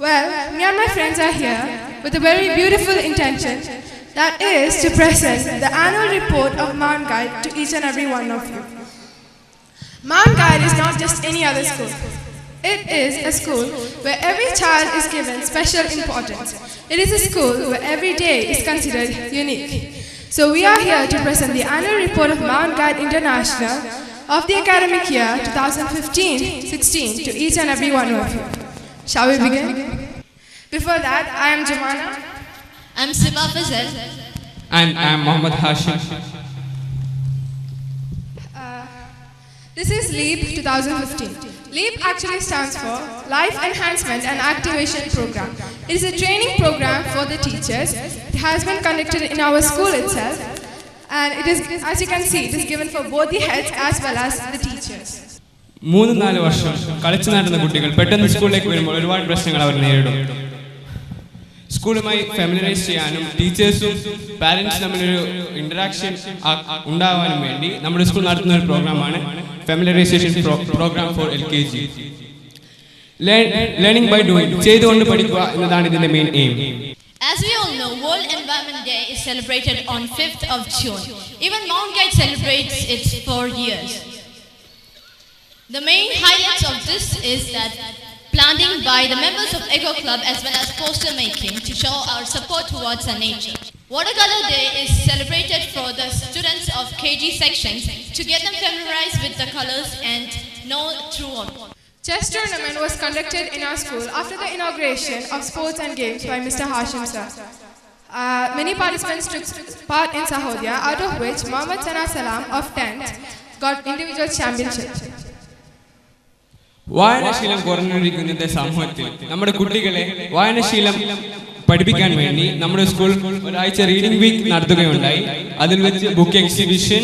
Well, me and my friends are here with a very beautiful intention, that is to present the annual report of Mount Guide to each and every one of you. Mount Guide is not just any other school. It is a school where every child is given special importance. It is a school where every day is considered unique. So we are here to present the annual report of Mount Guide International of the academic year 2015-16 to each and every one of you. Shall we begin? Before that, I am Jumana. I'm Siba Fazal. And I am Mohammed Hashim. This is LEAP 2015. LEAP actually stands for Life Enhancement and Activation Program. It is a training program for the teachers. It has been conducted in our school itself. And it is, as you can see, it is given for both the heads as well as the teachers. 3-4 വർഷം കളിച്ചു നടന്ന കുട്ടികൾ പെട്ടെന്ന് സ്കൂളിലേക്ക് വരുമ്പോൾ ഒരുപാട് പ്രശ്നങ്ങൾ അവർ നേരിടും. സ്കൂളുമായി ഫാമിലിയറൈസ് ചെയ്യാനും ടീച്ചേഴ്സും പാരന്റ്സ് തമ്മിലൊരു ഇന്ററാക്ഷൻ ഉണ്ടാവാനും വേണ്ടി നമ്മുടെ സ്കൂൾ നടത്തുന്ന ഒരു പ്രോഗ്രാമാണ് familiarisation programme for LKG. Learning by doing, ചെയ്തുകൊണ്ട് പഠിക്കുക എന്നതാണ് ഇതിന്റെ main aim. As we all know, World Environment Day is celebrated on 5th of June. Even Mount Guide celebrates it for years. The main highlights of this is that planting by the members of Eco Club as well as poster making to show our support towards our nature. Watercolor Day is celebrated for the students of KG sections to get them familiarized with the colors and know throughout. Chess tournament was conducted in our school after the inauguration of sports and games by Mr. Hashim sir. Many participants took part in Sahodya, out of which Muhammad Sana Salam of 10th got individual championship. വായനശീലം കുറഞ്ഞിരിക്കുന്ന സമൂഹത്തിൽ നമ്മുടെ കുട്ടികളെ വായനശീലം പഠിപ്പിക്കാൻ വേണ്ടി നമ്മുടെ school ഒരാഴ്ച reading week നടത്തുകയുണ്ടായി. അതിൽ വെച്ച് book exhibition,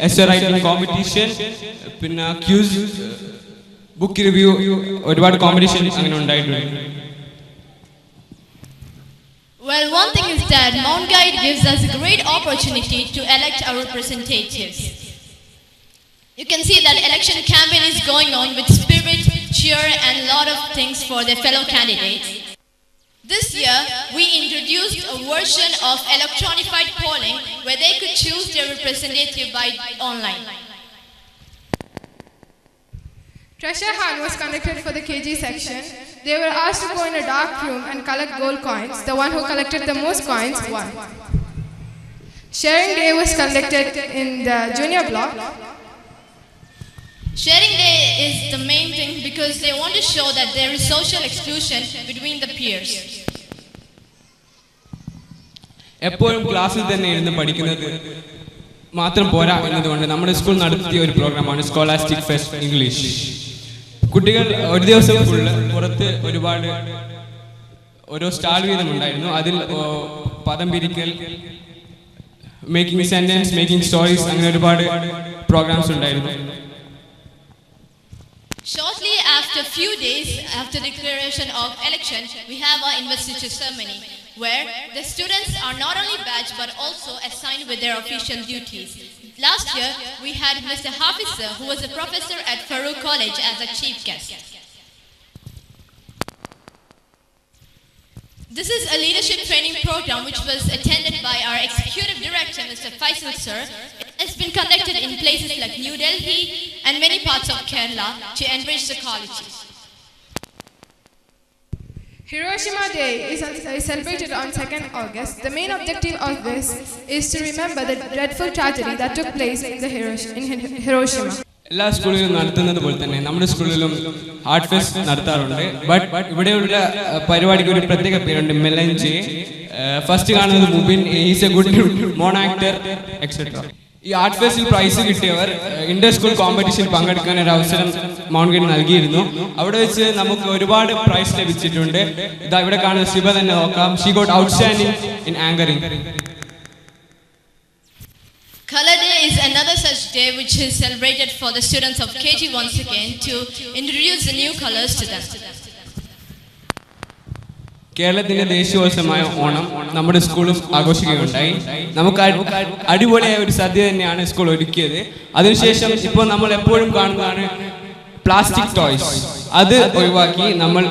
essay writing competition, പിന്നെ ക്യൂസ്, ബുക്ക് റിവ്യൂ, ഒരുപാട് കോമ്പറ്റീഷൻ അങ്ങനെ ഉണ്ടായിട്ടുണ്ട്. Well, one thing is that Mount Guide gives us a great opportunity to elect our representatives. You can see that election campaign is going on with spirit, cheer and a lot of things for their fellow candidates. This year, we introduced a version of electronified polling where they could choose their representative by online. Treasure hunt was conducted for the KG section. They were asked to go in a dark room and collect gold coins. The one who collected the most coins won. Sharing day was conducted in the junior block. Sharing day is the main thing because they want to show that there is social exclusion between the peers. എപ്പോഴും ക്ലാസ്സിൽ തന്നെ ഇരുന്ന് പഠിക്കുന്നത് മാത്രം പോരാ എന്നതുകൊണ്ട് നമ്മുടെ school നടത്തിയ ഒരു പ്രോഗ്രാമാണ് സ്കോളാസ്റ്റിക് ഫെസ്റ്റ് ഇംഗ്ലീഷ്. കുട്ടികൾ ഒരു ദിവസം ഫുള്ള് പുറത്ത് ഒരുപാട് ഓരോ സ്റ്റാൾ വീതം ഉണ്ടായിരുന്നു. അതിൽ പദം പിരിക്കൽ, മേക്കിംഗ് സെന്റൻസ്, മേക്കിംഗ് സ്റ്റോറീസ്, അങ്ങനെ ഒരുപാട് പ്രോഗ്രാംസ് ഉണ്ടായിരുന്നു. Shortly after few days after declaration of election, we have our investiture ceremony where the students are not only badged but also assigned with their official duties. Last year, we had Mr. Hafiz sir, who was a professor at Farouk College, as a chief guest. This is a leadership training program which was attended by our executive director, Mr. Faisal sir. It's been conducted in places like New Delhi and many parts of Kerala to enrich the colleges. Hiroshima Day is celebrated on 2nd August. The main objective of this is to remember the dreadful tragedy that took place in Hiroshima. എല്ലാ സ്കൂളിലും നടത്തുന്നത് പോലെ തന്നെ നമ്മുടെ സ്കൂളിലും art fest നടത്താറുണ്ട്. But ഇവിടെയുള്ള പരിപാടിക്ക് ഒരു പ്രത്യേക പേരുണ്ട്, മെലഞ്ചി. ഫസ്റ്റ് കാണുന്നത് Mubin, is a good mono actor etcetera. ഈ ആർട്ട് ഫെസ്റ്റിൽ പ്രൈസ് കിട്ടിയവർ ഇന്റർ സ്കൂൾ കോമ്പറ്റീഷനിൽ പങ്കെടുക്കാൻ ഒരു അവസരം മൗണ്ട് ഗൈഡ് നൽകിയിരുന്നു. അവിടെ വെച്ച് നമുക്ക് ഒരുപാട് പ്രൈസ് ലഭിച്ചിട്ടുണ്ട്. ഇതാ ഇവിടെ കാണുന്ന ശിവ തന്നെ നോക്കാം. She got outstanding in anchoring. Color Day is another such day which is celebrated for the students of KG once again to introduce the new colors to them. കേരളത്തിന്റെ ദേശീയോത്സവമായ ഓണം നമ്മുടെ സ്കൂളും ആഘോഷിക്കുകയുണ്ടായി. നമുക്ക് അടിപൊളിയായ ഒരു സദ്യ തന്നെയാണ് സ്കൂൾ ഒരുക്കിയത്. അതിനുശേഷം ഇപ്പോൾ നമ്മൾ എപ്പോഴും കാണുന്നതാണ് പ്ലാസ്റ്റിക് ടോയ്സ് അത് ഒഴിവാക്കി നമ്മൾ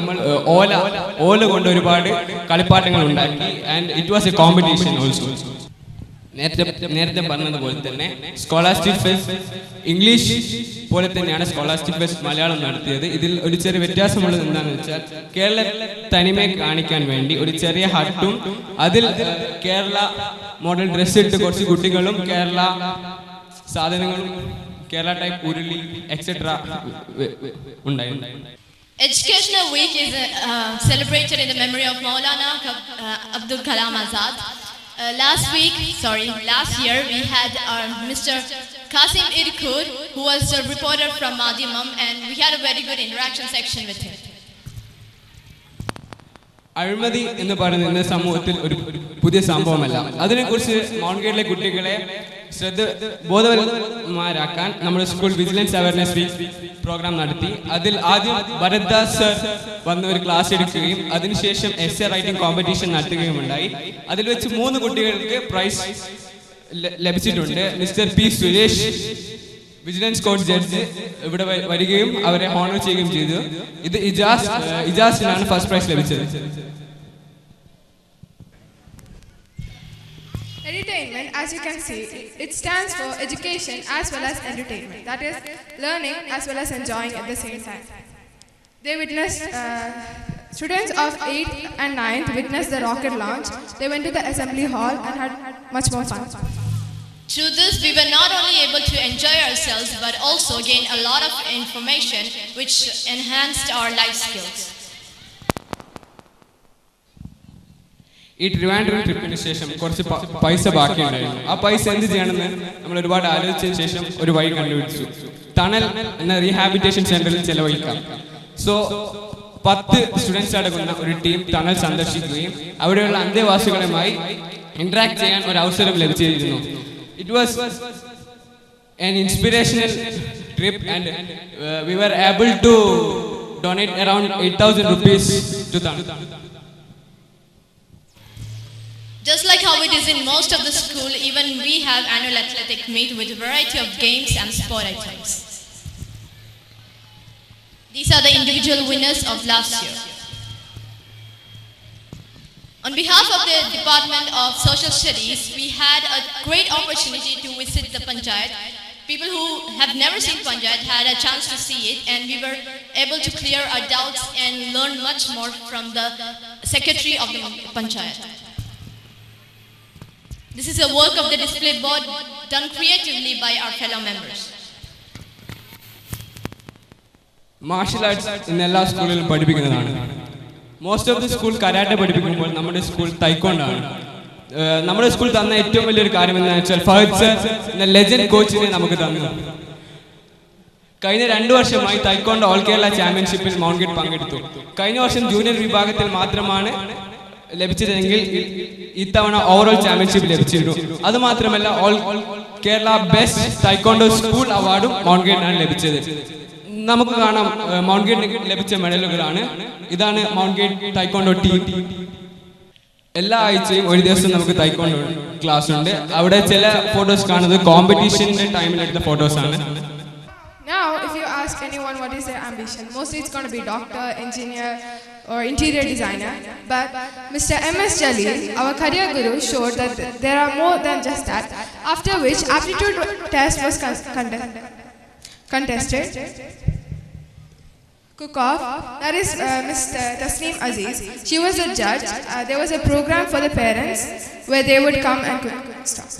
ഓല കൊണ്ട് ഒരുപാട് കളിപ്പാട്ടങ്ങൾ ഉണ്ടാക്കി. And it was A competition also. നേരത്തെ പറഞ്ഞതുപോലെ തന്നെ സ്കോളാസ്റ്റിക് ഫെസ്റ്റ് ഇംഗ്ലീഷ് പോലെ തന്നെയാണ് സ്കോളാസ്റ്റിക് ഫെസ്റ്റ് മലയാളം നടത്തിയത്. ഇതിൽ ഒരു ചെറിയ വ്യത്യാസമുള്ളത് എന്താണെന്ന് വെച്ചാൽ കേരള തനിമയെ കാണിക്കാൻ വേണ്ടി ഒരു ചെറിയ ഹട്ടും അതിൽ കേരള മോഡൽ ഡ്രസ് ഇട്ട് കുറച്ച് കുട്ടികളും കേരള സാധനങ്ങളും കേരള ടൈപ്പ് ഉരുളി എക്സെട്ര ഉണ്ടായിരുന്നു. Educational Week is celebrated in the memory of Maulana Abdul Kalam Azad. Last year we had Mr. Qasim Irkud, who was a reporter from Madhyamam, and we had a very good interaction section with him. അഴിമതി എന്ന് പറയുന്നത് ഇന്ന് സമൂഹത്തിൽ ഒരു പുതിയ സംഭവമല്ല. അതിനെക്കുറിച്ച് mount ഗൈഡിലെ കുട്ടികളെ ബോധവന്മാരാക്കാൻ നമ്മുടെ school vigilance awareness week programme നടത്തി. അതിൽ ആദ്യം ഭരദ്ദാസ് സർ വന്ന് ഒരു ക്ലാസ് എടുക്കുകയും അതിനുശേഷം എസ്സേ റൈറ്റിംഗ് കോമ്പറ്റീഷൻ നടത്തുകയും ഉണ്ടായി. അതിൽ വെച്ച് 3 കുട്ടികൾക്ക് പ്രൈസ് ലഭിച്ചിട്ടുണ്ട്. Mister P Suresh vigilance court judge ഇവിടെ വരികയും അവരെ ഹോണർ ചെയ്യുകയും ചെയ്തു. ഇത് ഇജാസിനാണ് ഫസ്റ്റ് പ്രൈസ് ലഭിച്ചത്. Entertainment, as you can see, it stands for education as well as entertainment. That is, learning as well as enjoying at the same time. They witnessed, students of 8th and 9th witnessed the rocket launch. They went to the assembly hall and had much more fun. Through this, we were not only able to enjoy ourselves, but also gain a lot of information which enhanced our life skills. ഈ ട്രിവാൻഡ്രം ട്രിപ്പിന് ശേഷം കുറച്ച് പൈസ ബാക്കിയുണ്ടായിരുന്നു. ആ പൈസ എന്ത് ചെയ്യണമെന്ന് നമ്മൾ ഒരുപാട് ആലോചിച്ചതിന് ശേഷം ഒരു വഴി കണ്ടുപിടിച്ചു. തണൽ എന്ന റീഹാബിലിറ്റേഷൻ സെന്ററിൽ ചെലവഴിക്കാം. സോ 10 സ്റ്റുഡൻസ് അടങ്ങുന്ന ഒരു ടീം തണൽ സന്ദർശിക്കുകയും അവിടെയുള്ള അന്തേവാസികളുമായി ഇന്ററാക്ട് ചെയ്യാൻ ഒരു അവസരം ലഭിച്ചിരുന്നു. It was an inspirational trip, and we were able to donate around 8,000 rupees to Tanal. Just like how it is in most of the school, even we have annual athletic meet with a variety of games and sport items. These are the individual winners of last year. On behalf of the Department of Social Studies, we had a great opportunity to visit the Panchayat. People who have never seen Panchayat had a chance to see it, and we were able to clear our doubts and learn much more from the Secretary of the Panchayat. This is a work of the display board done creatively by our fellow members. Martial arts in എല്ലാ സ്കൂളിലും പഠിപ്പിക്കുന്നതാണ്. Most of the school karate പഠിപ്പിക്കുമ്പോൾ നമ്മുടെ school taekwondo ആണ്. നമ്മുടെ school തന്ന ഏറ്റവും വലിയൊരു കാര്യം എന്താണെന്ന് വെച്ചാൽ ഫഹദ് സർ എന്ന ലെജൻഡ് കോച്ചിനെ നമുക്ക് തന്നു. കഴിഞ്ഞ 2 വർഷമായി തൈക്കോണ്ടോ ഓൾ കേരള ചാമ്പ്യൻഷിപ്പിൽ മൗണ്ട് ഗൈഡ് പങ്കെടുത്തു. കഴിഞ്ഞ വർഷം ജൂനിയർ വിഭാഗത്തിൽ മാത്രമാണ് ലഭിച്ചതെങ്കിൽ ഇത്തവണ ഓവറോൾ ചാമ്പ്യൻഷിപ്പ് ലഭിച്ചിരുന്നു. അതുമാത്രമല്ല all Kerala best taekwondo school അവാർഡും മൗണ്ട് ഗൈഡിനാണ് ലഭിച്ചത്. നമുക്ക് കാണാം മൗണ്ട് ഗൈഡിന് ലഭിച്ച മെഡലുകളാണ്. ഇതാണ് മൗണ്ട് ഗൈഡ് തൈക്കോണ്ടോ ടീം. എല്ലാ ആഴ്ചയും ഒരു ദിവസം നമുക്ക് തൈക്കോണ്ടോ ക്ലാസ് ഉണ്ട്. അവിടെ ചില ഫോട്ടോസ് കാണുന്നത് കോമ്പറ്റീഷന്റെ ടൈമിലെടുത്ത ഫോട്ടോസ് ആണ്. Now, if you ask anyone what is their ambition, mostly it's going to be doctor, engineer, or interior designer. But Mr. M.S. Jalil, our career guru, showed that there are more than just that. After which, aptitude test was contested. Cook-off, that is Mr. Tasneem Aziz. She was a judge. There was a program for the parents where they would come and cook stuff.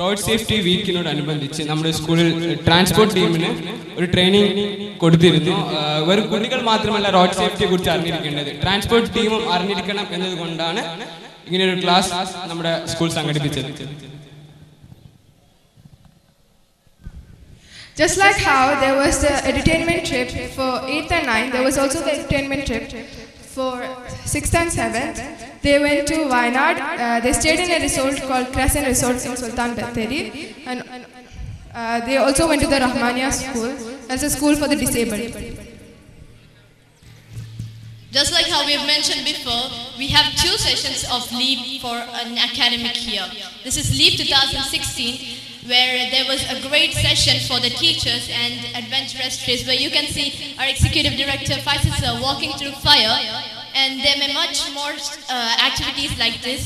Road safety വീക്കിനോടനുബന്ധിച്ച് നമ്മുടെ സ്കൂളിൽ transport ടീമിന് ഒരു training കൊടുത്തിരുന്നു. വെറും കുട്ടികൾ മാത്രമല്ല road സേഫ്റ്റിയെ കുറിച്ച് അറിഞ്ഞിരിക്കേണ്ടത്, ട്രാൻസ്പോർട്ട് ടീമും അറിഞ്ഞിരിക്കണം എന്നതുകൊണ്ടാണ് ഇങ്ങനെയൊരു ക്ലാസ് നമ്മുടെ സ്കൂൾ സംഘടിപ്പിച്ചത്. Just like how there was the entertainment trip for 8th and 9th, there was also the entertainment trip for 6th and 7th. They went to Wayanad. They stayed in a resort called Crescent Resort in Sultan Bathery. And they also went to the Rahmania school. That's a school for the disabled. Just like how we have mentioned before, we have 2 sessions of LEAP for an academic year. This is LEAP 2016. where there was a great session for the teachers and adventurous trips, where you can see our executive director Faisal sir walking through fire, and there may much more activities like this.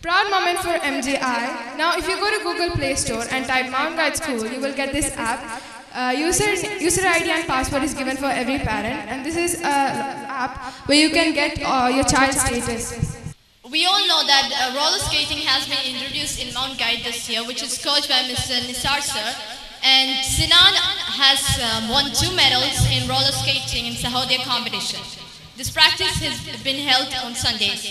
Proud moment for MGI. Now, if you go to Google Play Store and type Mount Guide School, you will get this app. User ID and password is given for every parent, and this is an app where you can get your child's status. We all know that roller skating has been introduced in Mount Guide this year, which is coached by Mr. Nisar sir. And Sinan has won 2 medals in roller skating in Sahodia competition. This practice has been held on Sundays.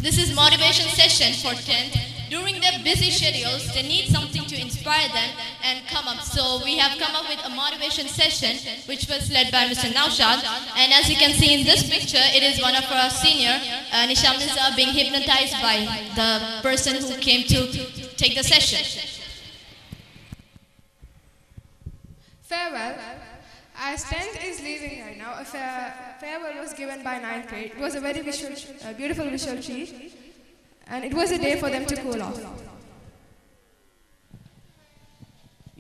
This is motivation session for 10th. During their busy schedules, they need something to inspire them and come up. So we have come up with a motivation session which was led by Mr. Naushad. And as you can see in this picture, it is one of our senior, Nisham Nizar, being hypnotized by the person who came to take the session. Farewell. As 10th is leaving right now, a farewell was given by 9th grade. It was a very beautiful visual treat, and it was a day for them to cool off.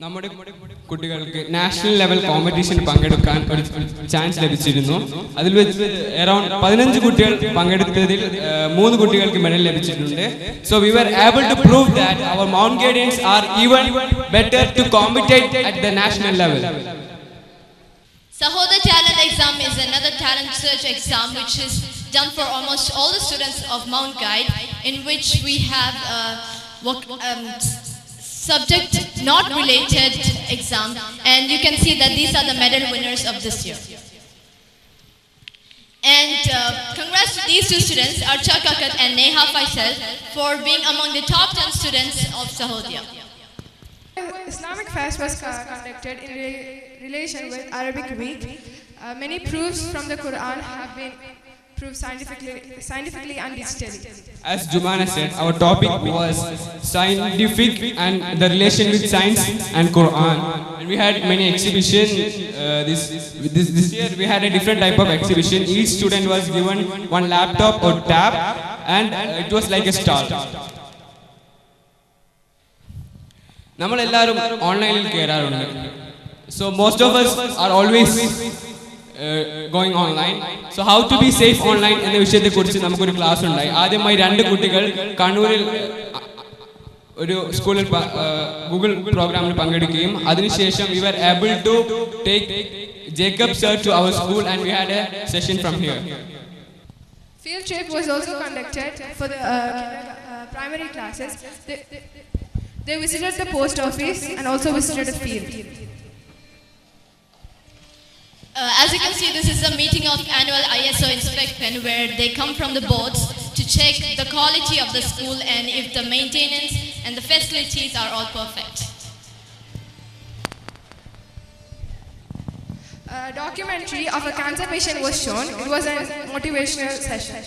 നമ്മുടെ കുട്ടികൾക്ക് national level കോമ്പറ്റീഷന് പങ്കെടുക്കാൻ ഒരു chance ലഭിച്ചിരുന്നു. അതിൽ വെച്ച് around 15 കുട്ടികൾ പങ്കെടുത്തതിൽ 3 കുട്ടികൾക്ക് medal ലഭിച്ചിട്ടുണ്ട്. So we were able to prove that our Mount Guardians are even better to compete at the national level. Sahoda Talent Exam is another talent search exam which is done for almost all the students of Mount Guide, in which we have subject not related exam, and you can see that these are the medal winners of this year. And congrats to these 2 students, Archa Kakat and Neha Faisal, for being among the top 10 students of Sahodia. Islamic fest was conducted in relation with Arabic Week. Many proofs from the Quran have been proved scientifically and digitally. As Jumana said, our topic was scientific and the relation with science and Quran. And we had many exhibitions. This year we had a different type of exhibition. Each student was given one laptop or tab, and it was like a star. നമ്മളെല്ലാവരും ഓൺലൈനിൽ കയറാറുണ്ട്. So most of us are always going online. So how to be safe online എന്ന വിഷയത്തെക്കുറിച്ച് നമുക്കൊരു class ഉണ്ടായി. ആദ്യമായി 2 കുട്ടികൾ കണ്ണൂരിൽ ഒരു സ്കൂളിൽ ഗൂഗിൾ പ്രോഗ്രാമിൽ പങ്കെടുക്കുകയും അതിനുശേഷം we were able to take Jacob sir to our school, and we had a session from here. Field trip was also conducted for the primary classes. They visited the post office and also visited a field. As you can see, this is a meeting of annual ISO inspection where they come from the boards to check the quality of the school and if the maintenance and the facilities are all perfect. A documentary of a cancer patient was shown. It was a motivational session.